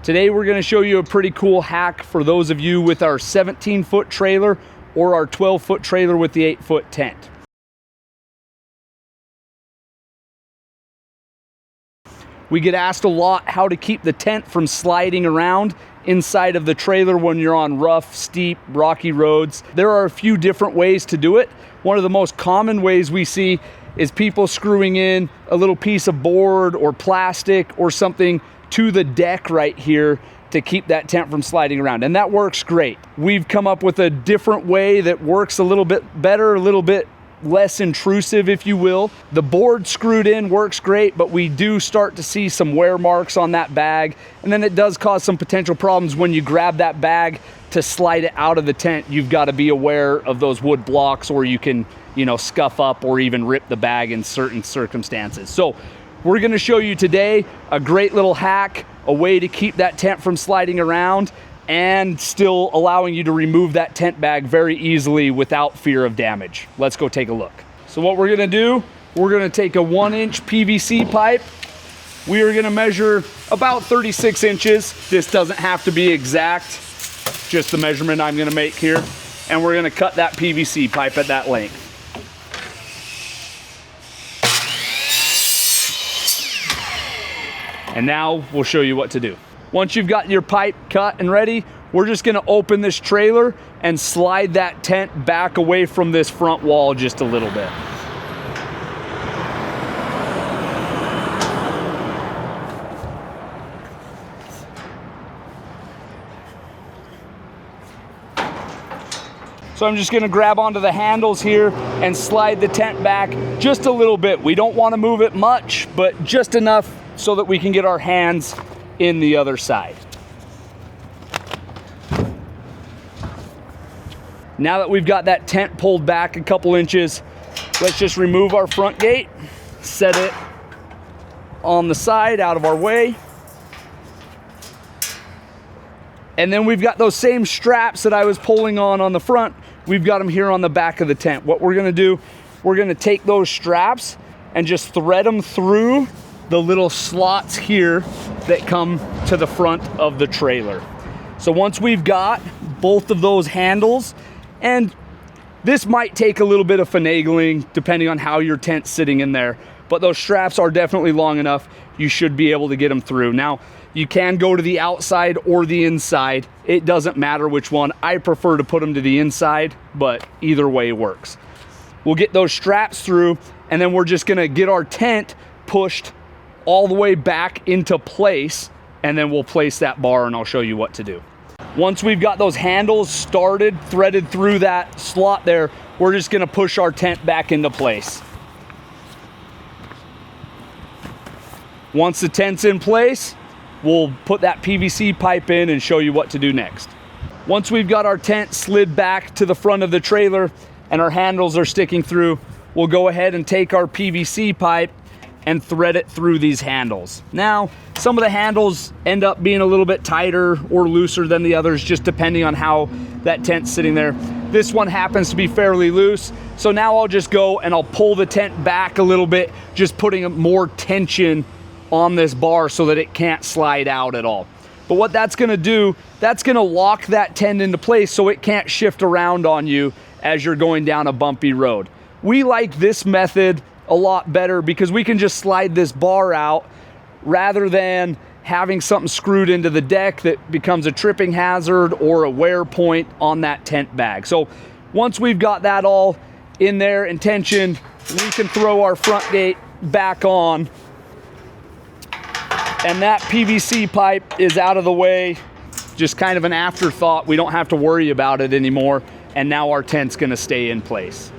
Today we're going to show you a pretty cool hack for those of you with our 17-foot trailer or our 12-foot trailer with the 8-foot tent. We get asked a lot how to keep the tent from sliding around inside of the trailer when you're on rough, steep, rocky roads. There are a few different ways to do it. One of the most common ways we see is people screwing in a little piece of board or plastic or something to the deck right here to keep that tent from sliding around, and that works great. We've come up with a different way that works a little bit better, a little bit less intrusive, if you will. The board screwed in works great, but we do start to see some wear marks on that bag, and then it does cause some potential problems when you grab that bag to slide it out of the tent. You've got to be aware of those wood blocks, or you can, scuff up or even rip the bag in certain circumstances. So we're going to show you today a great little hack, a way to keep that tent from sliding around and still allowing you to remove that tent bag very easily without fear of damage. Let's go take a look. So what we're going to do, we're going to take a 1-inch PVC pipe. We are going to measure about 36 inches. This doesn't have to be exact, just the measurement I'm going to make here. And we're going to cut that PVC pipe at that length. And now we'll show you what to do. Once you've got your pipe cut and ready, we're just gonna open this trailer and slide that tent back away from this front wall just a little bit. So I'm just gonna grab onto the handles here and slide the tent back just a little bit. We don't wanna move it much, but just enough so that we can get our hands in the other side. Now that we've got that tent pulled back a couple inches, let's just remove our front gate, set it on the side out of our way. And then we've got those same straps that I was pulling on the front, we've got them here on the back of the tent. What we're gonna do, we're gonna take those straps and just thread them through the little slots here that come to the front of the trailer. So once we've got both of those handles, and this might take a little bit of finagling depending on how your tent's sitting in there, but those straps are definitely long enough, you should be able to get them through. Now, you can go to the outside or the inside. It doesn't matter which one. I prefer to put them to the inside, but either way works. We'll get those straps through, and then we're just gonna get our tent pushed all the way back into place, and then we'll place that bar and I'll show you what to do. Once we've got those handles started, threaded through that slot there, we're just gonna push our tent back into place. Once the tent's in place, we'll put that PVC pipe in and show you what to do next. Once we've got our tent slid back to the front of the trailer and our handles are sticking through, we'll go ahead and take our PVC pipe and thread it through these handles. Now, some of the handles end up being a little bit tighter or looser than the others, just depending on how that tent's sitting there. This one happens to be fairly loose, so now I'll just go and I'll pull the tent back a little bit, just putting more tension on this bar so that it can't slide out at all. But what that's gonna do, that's gonna lock that tent into place so it can't shift around on you as you're going down a bumpy road. We like this method a lot better because we can just slide this bar out rather than having something screwed into the deck that becomes a tripping hazard or a wear point on that tent bag. So once we've got that all in there in tension, we can throw our front gate back on, and that PVC pipe is out of the way, just kind of an afterthought. We don't have to worry about it anymore, and now our tent's gonna stay in place.